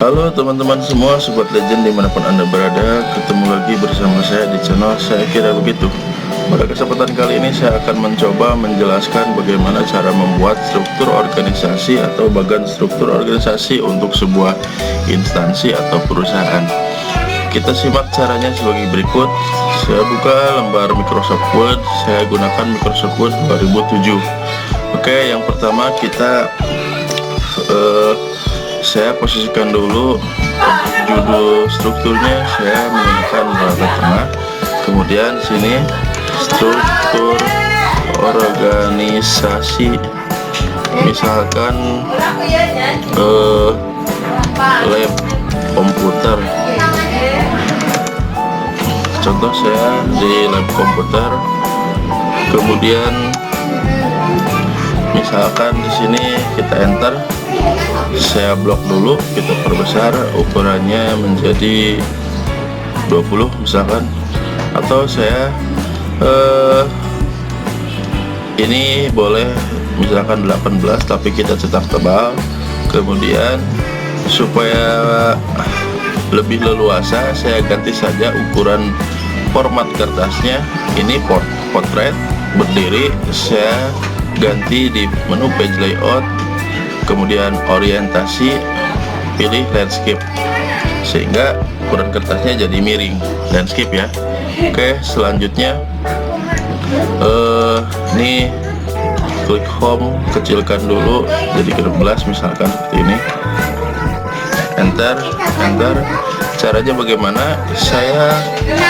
Halo teman-teman semua, Sobat Legend dimanapun Anda berada, ketemu lagi bersama saya di channel Saya Kira Begitu. Pada kesempatan kali ini saya akan mencoba menjelaskan bagaimana cara membuat struktur organisasi atau bagan struktur organisasi untuk sebuah instansi atau perusahaan. Kita simak caranya sebagai berikut. Saya buka lembar Microsoft Word, saya gunakan Microsoft Word 2007. Oke, yang pertama kita saya posisikan dulu judul strukturnya, saya menggunakan rata tengah. Kemudian sini struktur organisasi, misalkan lab komputer. Contoh saya di lab komputer. Kemudian misalkan di sini kita enter. Saya blok dulu, kita perbesar ukurannya menjadi 20 misalkan, atau saya ini boleh misalkan 18 tapi kita cetak tebal. Kemudian supaya lebih leluasa saya ganti saja ukuran format kertasnya. Ini portrait berdiri, saya ganti di menu page layout, kemudian orientasi, pilih landscape, sehingga ukuran kertasnya jadi miring, landscape ya. Oke, selanjutnya ini klik home, kecilkan dulu jadi ke 12 misalkan seperti ini. Enter. Caranya bagaimana? Saya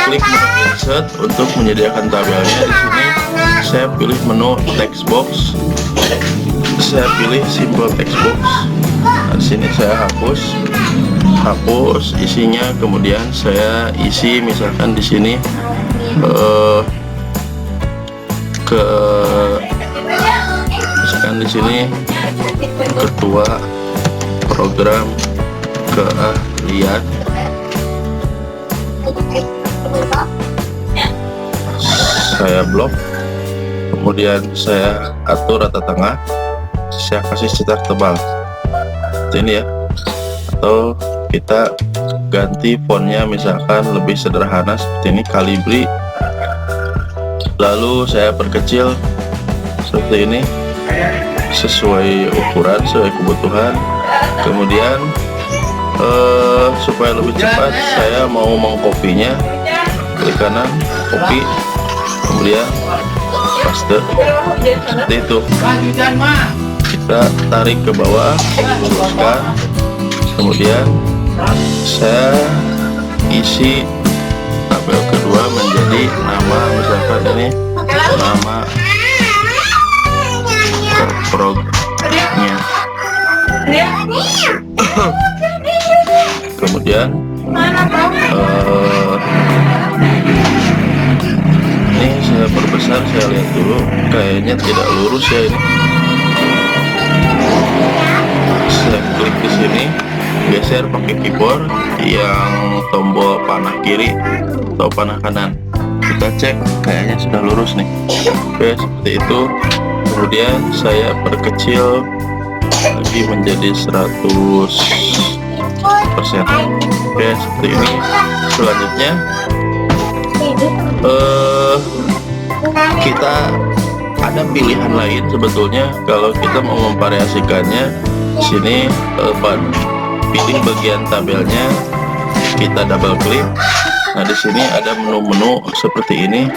klik menu insert untuk menyediakan tabelnya. Di sini saya pilih menu text box, saya pilih simple text box. Nah, di sini saya hapus isinya, kemudian saya isi misalkan di sini misalkan di sini ketua program keahlian. Saya blok, kemudian saya atur rata tengah, saya kasih cetak tebal ini ya, atau kita ganti fontnya misalkan lebih sederhana seperti ini, Calibri. Lalu saya perkecil seperti ini sesuai ukuran, sesuai kebutuhan. Kemudian supaya lebih cepat saya mau mengkopinya, klik kanan, copy, kemudian paste seperti itu. Kita tarik ke bawah, luruskan, kemudian saya isi tabel kedua menjadi nama, misalkan ini nama programnya. Kemudian ini saya perbesar, saya lihat dulu kayaknya tidak lurus ya ini. Saya klik di sini, geser pakai keyboard yang tombol panah kiri atau panah kanan. Kita cek kayaknya sudah lurus nih. Oke, seperti itu. Kemudian saya perkecil lagi menjadi 100%. Oke, seperti ini. Selanjutnya kita ada pilihan lain sebetulnya kalau kita mau memvariasikannya. Sini pilih bagian tabelnya, kita double klik. Nah, di sini ada menu-menu seperti ini.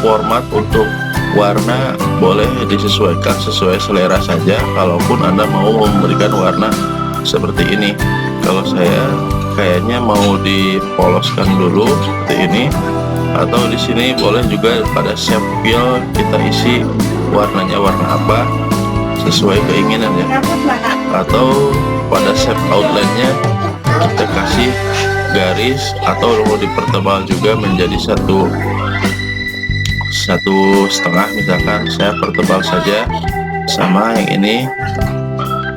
Format untuk warna boleh disesuaikan sesuai selera saja, kalaupun Anda mau memberikan warna seperti ini. Kalau saya kayaknya mau dipoloskan dulu seperti ini, atau di sini boleh juga pada shape fill kita isi warnanya warna apa sesuai keinginannya, atau pada shape outline-nya kita kasih garis, atau mau dipertebal juga menjadi 1,5 misalkan. Saya pertebal saja, sama yang ini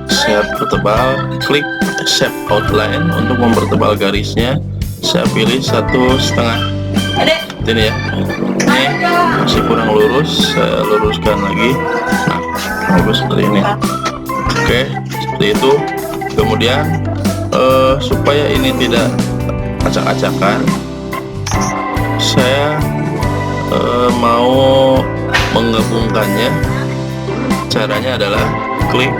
saya pertebal, klik shape outline untuk mempertebal garisnya, saya pilih 1,5 ini ya. Ini masih kurang lurus, saya luruskan lagi. Nah, bagus seperti ini. Oke, seperti itu. Kemudian supaya ini tidak acak-acakan, saya mau menggabungkannya. Caranya adalah klik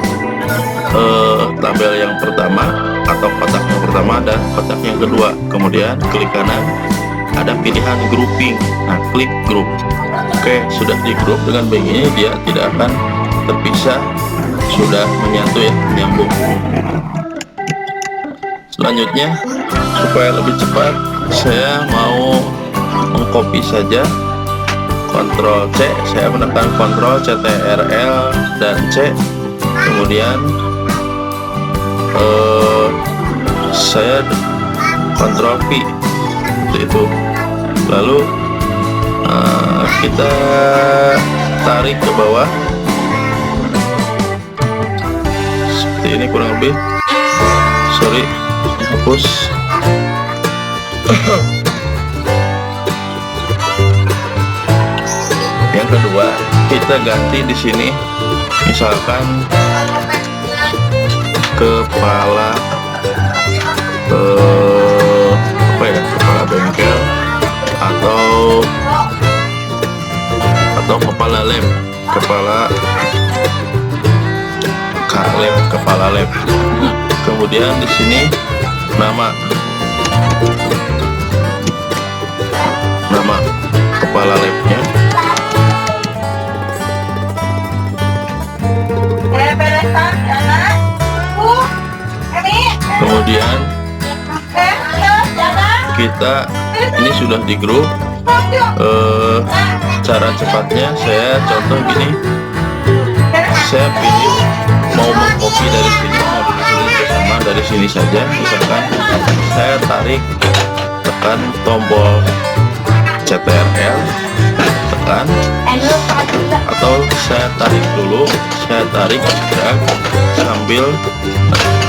tabel yang pertama atau kotak yang pertama dan kotak yang kedua, kemudian klik kanan, ada pilihan grouping. Nah, klik grup. Oke, sudah di grup. Dengan begini dia tidak akan terpisah, sudah menyatu ya, menyambung. Selanjutnya, supaya lebih cepat, saya mau mengcopy saja. Ctrl C, saya menekan Ctrl, Ctrl dan C, kemudian saya Ctrl V, seperti itu. Lalu kita tarik ke bawah seperti ini kurang lebih. Sorry, hapus. Yang kedua, kita ganti di sini, misalkan kepala kepala bengkel atau kepala lem, kepala lem. Kemudian di sini nama kepala lemnya. Kemudian kita ini sudah di grup. Cara cepatnya saya contoh gini, saya pilih mau mengcopy dari sini, mau ditulis bersama dari sini saja. Misalkan saya tarik, tekan tombol Ctrl, tekan, atau saya tarik dulu, saya tarik drag sambil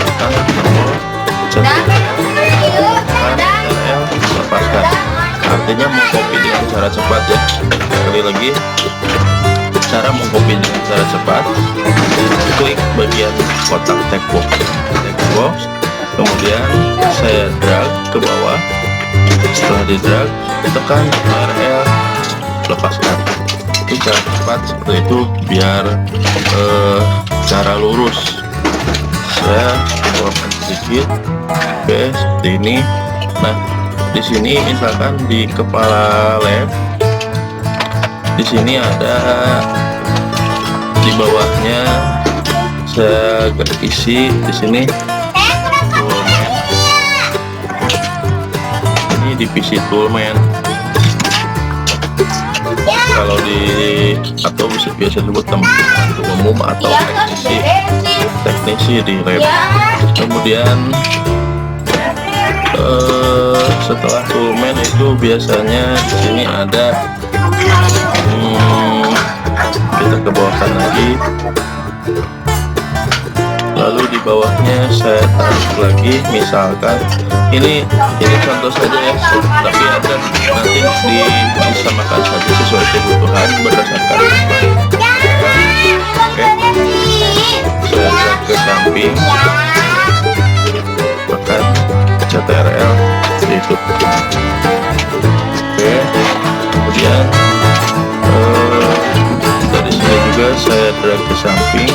tekan tombol Ctrl, lepaskan. Artinya mengcopy dengan cara cepat ya. Sekali lagi, cara mengcopy dengan cara cepat, klik bagian kotak text box, kemudian saya drag ke bawah. Setelah di drag, tekan Ctrl, lepaskan. Itu cara cepat seperti itu, biar cara lurus. Saya keluarkan sedikit. Oke, seperti ini. Nah, di sini misalkan di kepala lem, di sini ada, di bawahnya saya isi di sini toolman. Ini divisi toolman. Kalau di atau biasa disebut tempat umum atau teknisi di lab. Kemudian setelah toolman itu biasanya di sini ada kita ke bawahkan lagi, lalu di bawahnya saya tarik lagi. Misalkan ini contoh saja ya, tapi ada nanti disamakan saja sesuai kebutuhan berdasarkan baik. Oke, saya drag ke samping, tekan Ctrl, itu. Oke, kemudian dari sini juga saya drag ke samping,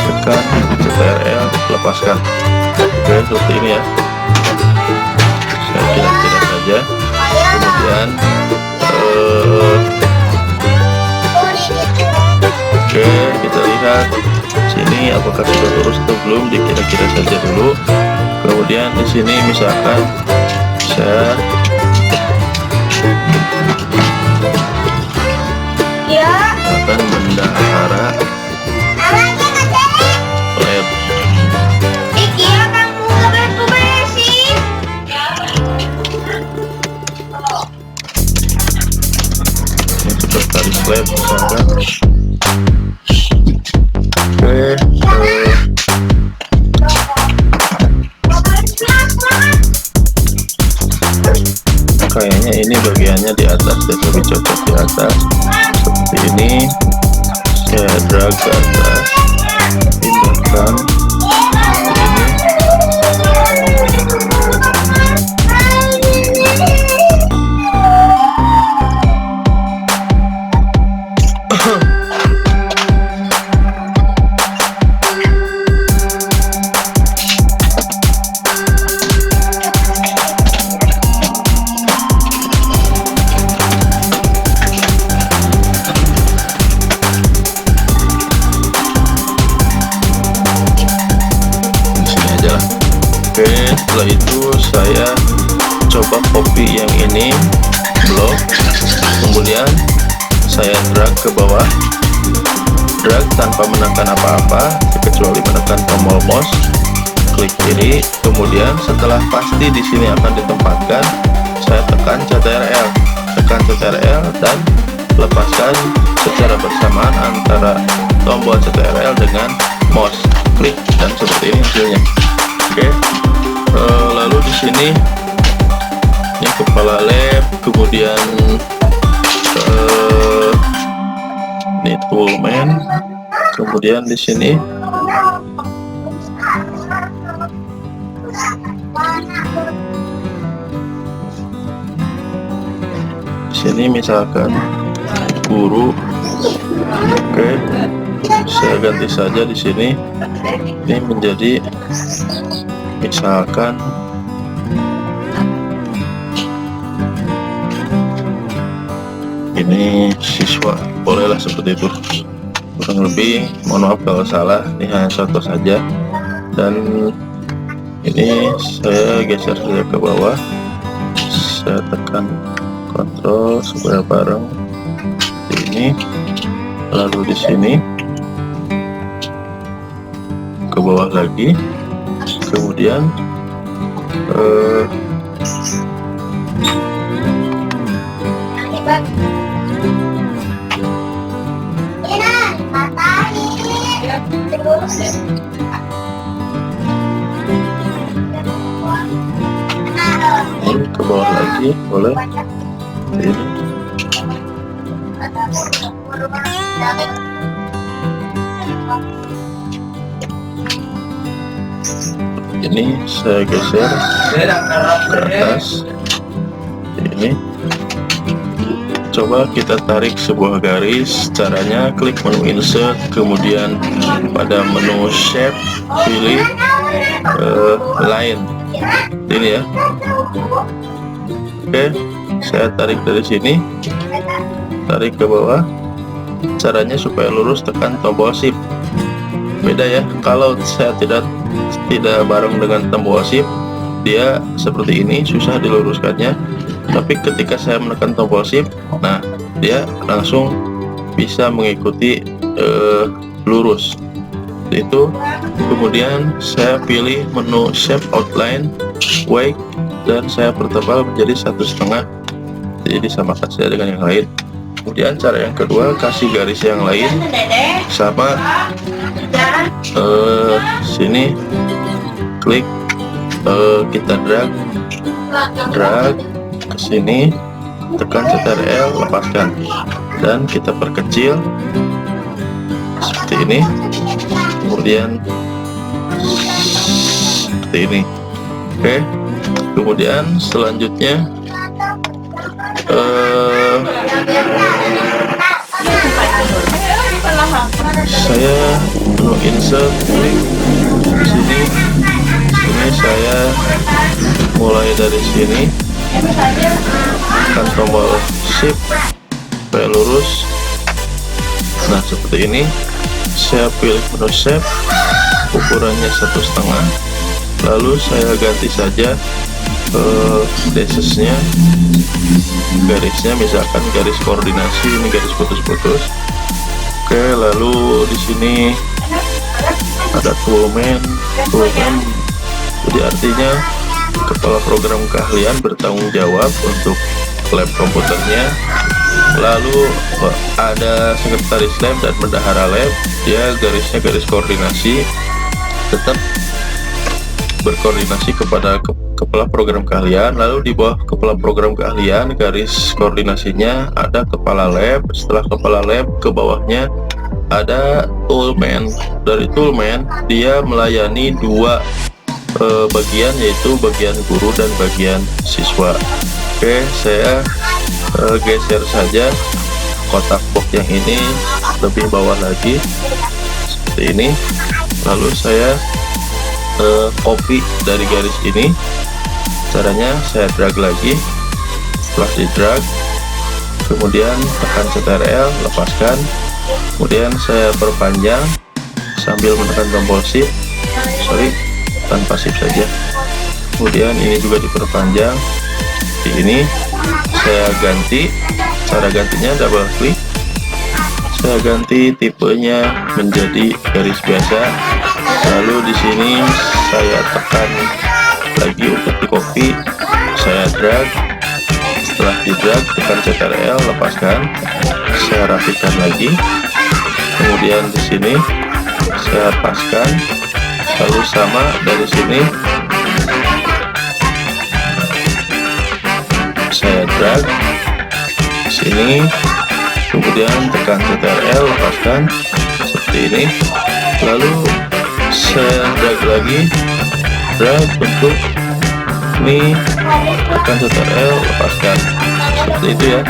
tekan Ctrl, lepaskan. Oke, seperti ini ya. Saya kira-kira saja. Kemudian oke, kita lihat sini apakah sudah lurus atau belum, dikira-kira saja dulu. Kemudian di sini misalkan saya akan bendahara lab. Ini sudah garis lab misalkan. Oke, kayaknya ini bagiannya di atas deh, lebih cocok di atas seperti ini. Saya drag ke atas, pindahkan seperti ini. Oke, setelah itu saya coba copy yang ini, blok, kemudian saya drag ke bawah, drag tanpa menekan apa-apa kecuali menekan tombol mouse, klik kiri, kemudian setelah pasti di sini akan ditempatkan, saya tekan CTRL, dan lepaskan secara bersamaan antara tombol CTRL dengan mouse, klik, dan seperti ini hasilnya. Oke, lalu di sini ini kepala lab, kemudian ini toolman, kemudian di sini misalkan guru. Oke, saya ganti saja di sini, ini menjadi misalkan ini siswa, bolehlah seperti itu. Kurang lebih mohon maaf kalau salah, ini hanya contoh saja. Dan ini saya geser saja ke bawah, saya tekan kontrol supaya bareng ini, lalu di sini ke bawah lagi, kemudian ini ke bawah lagi, boleh ini saya geser ke atas. Ini coba kita tarik sebuah garis. Caranya klik menu insert, kemudian pada menu shape pilih line ini ya. Oke, saya tarik dari sini, tarik ke bawah. Caranya supaya lurus tekan tombol shift. Beda ya, kalau saya tidak bareng dengan tombol shift, dia seperti ini, susah diluruskannya. Tapi ketika saya menekan tombol shift, nah dia langsung bisa mengikuti lurus itu. Kemudian saya pilih menu shape outline weight, dan saya pertebal menjadi 1,5, jadi disamakan saja dengan yang lain. Kemudian cara yang kedua, kasih garis yang lain sama, sini klik, kita drag ke sini, tekan CTRL, lepaskan, dan kita perkecil seperti ini, kemudian seperti ini. Oke, kemudian selanjutnya saya menu insert, klik di sini, saya mulai dari sini, tekan tombol shift supaya lurus. Nah seperti ini. Saya pilih menu shape, ukurannya 1,5, lalu saya ganti saja dasesnya, garisnya misalkan garis koordinasi, ini garis putus-putus. Oke, lalu di sini ada toolman, jadi artinya kepala program keahlian bertanggung jawab untuk lab komputernya. Lalu ada sekretaris lab dan bendahara lab, dia garisnya garis koordinasi, tetap berkoordinasi kepada kepala program keahlian. Lalu di bawah kepala program keahlian, garis koordinasinya ada kepala lab. Setelah kepala lab, ke bawahnya ada toolman. Dari toolman, dia melayani dua bagian, yaitu bagian guru dan bagian siswa. Oke, saya geser saja kotak box yang ini lebih bawah lagi seperti ini. Lalu saya copy dari garis ini. Caranya saya drag lagi. Setelah di drag, kemudian tekan CTRL, lepaskan, kemudian saya perpanjang sambil menekan tombol shift, tanpa sip saja. Kemudian ini juga diperpanjang seperti ini. Saya ganti, cara gantinya double klik, saya ganti tipenya menjadi garis biasa, lalu di sini saya tekan lagi untuk di copy, saya drag. Setelah di drag, tekan Ctrl, lepaskan, saya rapikan lagi. Kemudian di sini saya paskan, lalu sama dari sini saya drag sini, kemudian tekan Ctrl, lepaskan seperti ini, lalu saya drag lagi, drag untuk ini, tekan Ctrl, lepaskan seperti itu ya.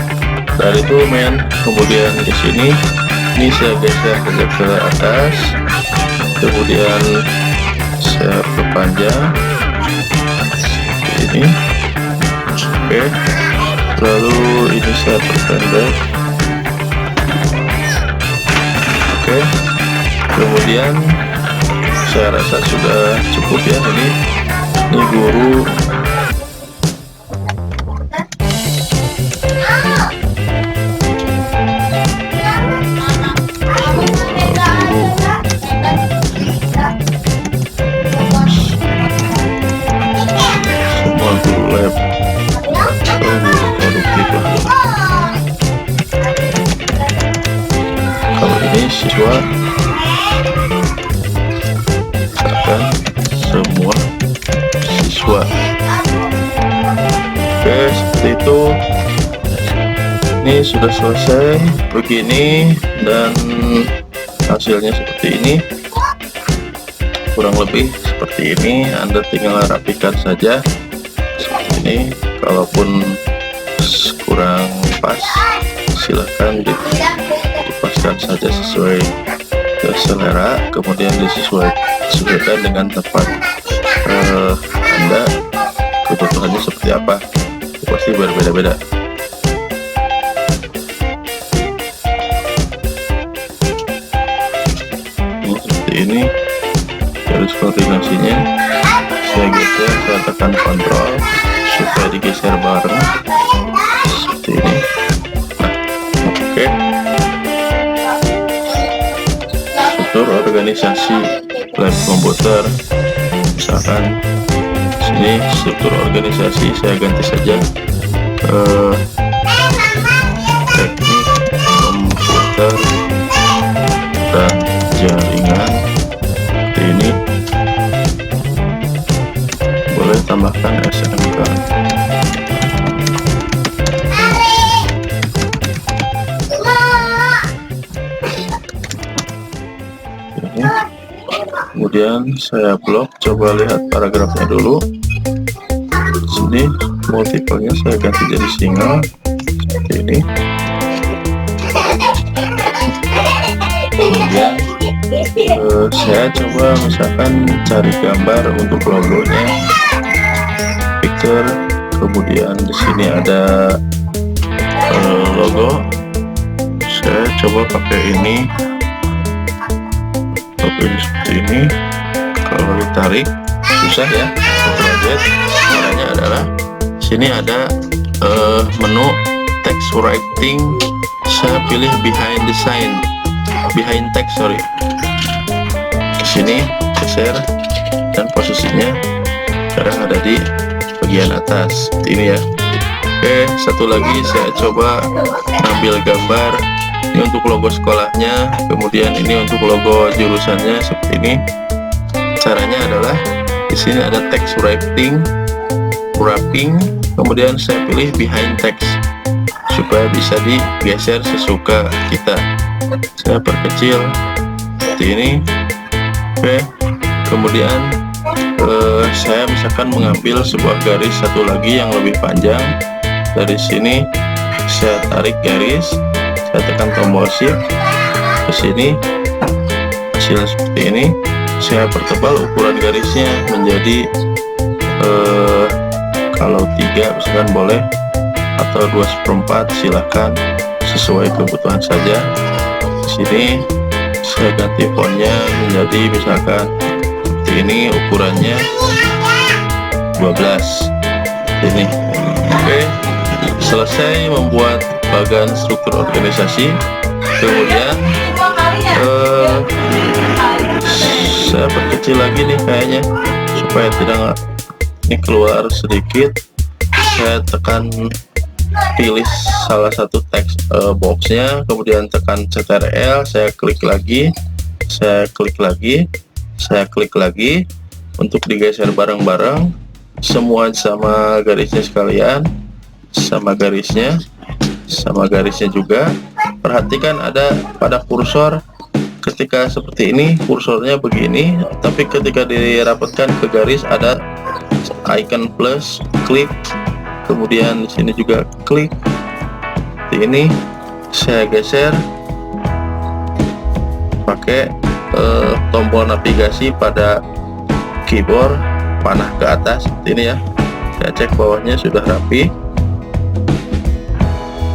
Dari itu kemudian di sini ini saya geser ke atas, kemudian saya perpanjang seperti ini. Oke, lalu ini saya perpendek. Oke, kemudian saya rasa sudah cukup ya. Ini guru semua guru lab atau guru produktif lah. Kalau ini siswa akan semua siswa. Oke, seperti itu. Ini sudah selesai begini dan hasilnya seperti ini, kurang lebih seperti ini. Anda tinggal rapikan saja seperti ini. Kalaupun kurang pas, silahkan dipaskan saja sesuai selera, kemudian disesuaikan dengan tempat Anda kebutuhannya seperti apa, pasti berbeda-beda. Ini seperti ini garis koordinasinya, saya geser, saya tekan kontrol supaya digeser bareng seperti ini. Nah, oke. Struktur organisasi lab komputer, misalkan sini struktur organisasi saya ganti saja teknik komputer dan jaringan seperti ini. Boleh tambahkan SMK. Ini. Kemudian saya blok, coba lihat paragrafnya dulu. Sini multiple-nya saya ganti jadi single seperti ini. Kemudian saya coba misalkan cari gambar untuk logonya, picture. Kemudian di sini ada logo. Saya coba pakai ini. Seperti ini. Kalau ditarik susah ya, Ctrl+Z. Caranya adalah sini ada menu text writing, saya pilih behind text, ke sini geser dan posisinya sekarang ada di bagian atas seperti ini ya. Oke, satu lagi saya coba ambil gambar. Ini untuk logo sekolahnya, kemudian ini untuk logo jurusannya seperti ini. Caranya adalah di sini ada text wrapping, kemudian saya pilih behind text supaya bisa digeser sesuka kita. Saya perkecil seperti ini. Oke, kemudian saya misalkan mengambil sebuah garis satu lagi yang lebih panjang. Dari sini saya tarik garis, saya tekan tombol shift ke sini, hasil seperti ini. Saya pertebal ukuran garisnya menjadi kalau 3 misalkan boleh, atau 2/4, silahkan sesuai kebutuhan saja. Di sini saya ganti fontnya menjadi misalkan seperti ini ukurannya 12 ini. Oke, selesai membuat bagan struktur organisasi, kemudian saya perkecil lagi nih kayaknya supaya tidak ini keluar sedikit. Saya tekan, pilih salah satu teks boxnya, kemudian tekan Ctrl, saya klik lagi, saya klik lagi, saya klik lagi untuk digeser bareng-bareng semua sama garisnya sekalian, sama garisnya juga. Perhatikan ada pada kursor, ketika seperti ini kursornya begini, tapi ketika dirapatkan ke garis ada icon plus, klik, kemudian di sini juga klik. Seperti ini saya geser pakai tombol navigasi pada keyboard, panah ke atas seperti ini ya. Saya cek bawahnya sudah rapi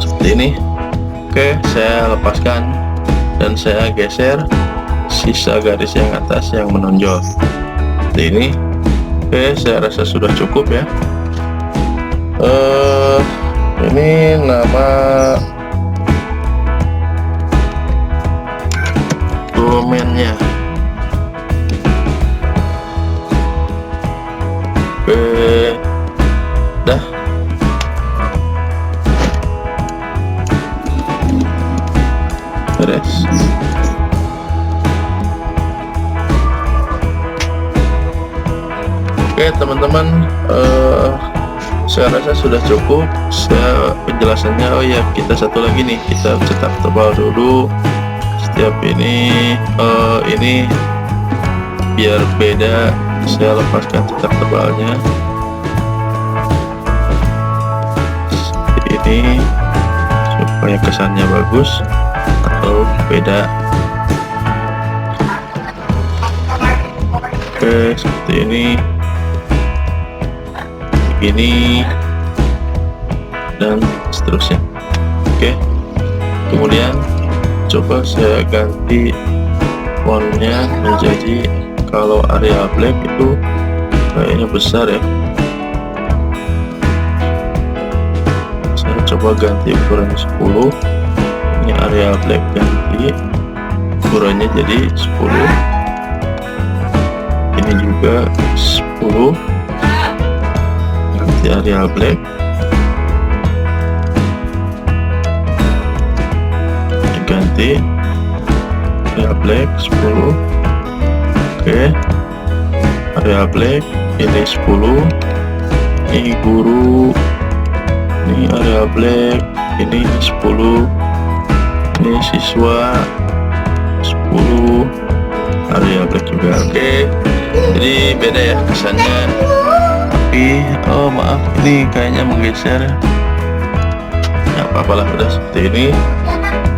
seperti ini. Oke, saya lepaskan dan saya geser sisa garis yang atas yang menonjol seperti ini. Oke, saya rasa sudah cukup ya. Ini nama dokumennya. Oke, dah. Beres. Oke teman-teman, saya rasa sudah cukup. Penjelasannya, oh ya, kita satu lagi nih, kita cetak tebal dulu setiap ini. Ini biar beda, saya lepaskan cetak tebalnya seperti ini supaya kesannya bagus atau beda. Oke, seperti ini, begini dan seterusnya. Oke, kemudian coba saya ganti fontnya menjadi, kalau area black itu kayaknya besar ya, saya coba ganti ukurannya 10. Ini area black, ganti ukurannya jadi 10. Ini juga 10, ganti area black, ganti area black 10. Oke, area black ini 10, ini guru, ini area black, ini 10, ini siswa 10, area black juga. Oke, jadi beda ya kesannya. Tapi oh maaf, ini kayaknya menggeser. Nggak apa-apalah, udah seperti ini.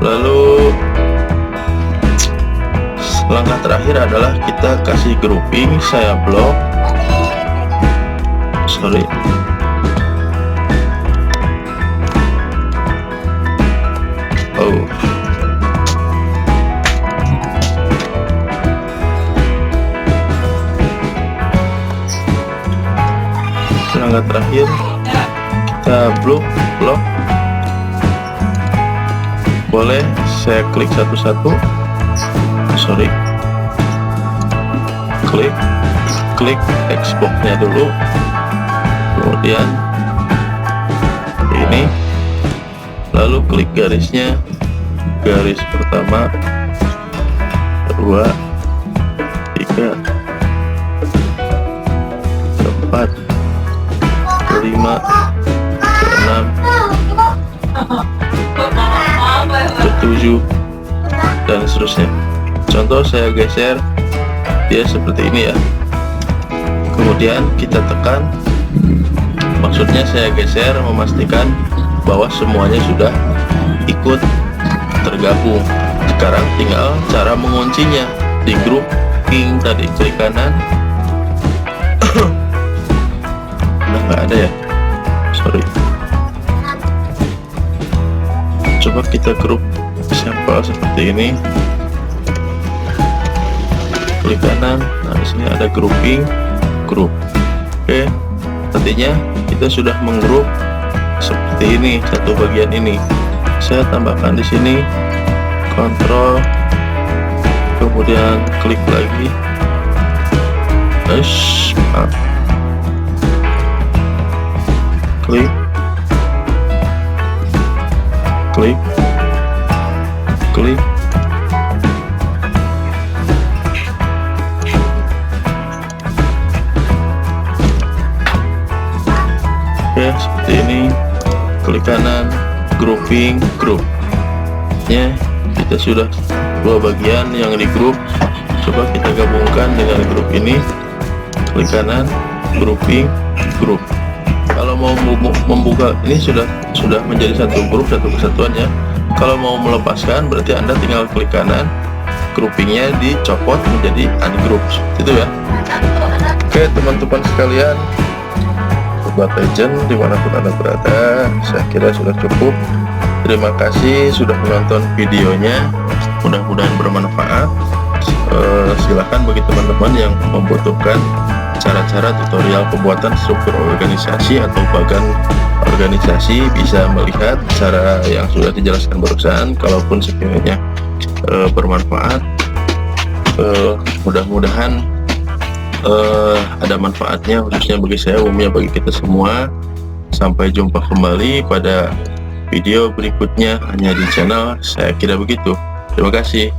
Lalu langkah terakhir adalah kita kasih grouping. Saya blok, sorry, oh, langkah terakhir kita blok, boleh saya klik satu-satu, sorry, klik Xbox-nya dulu, kemudian ini, lalu klik garisnya, garis pertama, kedua, ketiga, keempat, kelima, keenam, ketujuh, dan seterusnya. Contoh saya geser dia seperti ini ya, kemudian kita tekan, maksudnya saya geser memastikan bahwa semuanya sudah ikut tergabung. Sekarang tinggal cara menguncinya. Di grouping tadi klik kanan, nah nggak ada ya, sorry, coba kita grup sampel seperti ini, klik kanan. Nah, di sini ada grouping, grup. Oke, artinya kita sudah menggrup seperti ini satu bagian ini. Saya tambahkan di sini kontrol, kemudian klik lagi, klik, klik, klik. Oke, seperti ini. Klik kanan, grouping, grup. Ya, kita sudah dua bagian yang di grup. Coba kita gabungkan dengan grup ini. Klik kanan, grouping, grup. Kalau mau membuka ini sudah menjadi satu grup, satu kesatuan ya. Kalau mau melepaskan berarti Anda tinggal klik kanan, groupingnya dicopot menjadi ungroup, itu ya. Oke teman-teman sekalian, Sobat Legend dimanapun Anda berada, saya kira sudah cukup. Terima kasih sudah menonton videonya, mudah-mudahan bermanfaat. Silahkan bagi teman-teman yang membutuhkan cara-cara tutorial pembuatan struktur organisasi atau bagan organisasi, bisa melihat cara yang sudah dijelaskan barusan. Kalaupun sekiranya bermanfaat, mudah-mudahan ada manfaatnya, khususnya bagi saya, umumnya bagi kita semua. Sampai jumpa kembali pada video berikutnya hanya di channel Saya Kira Begitu. Terima kasih.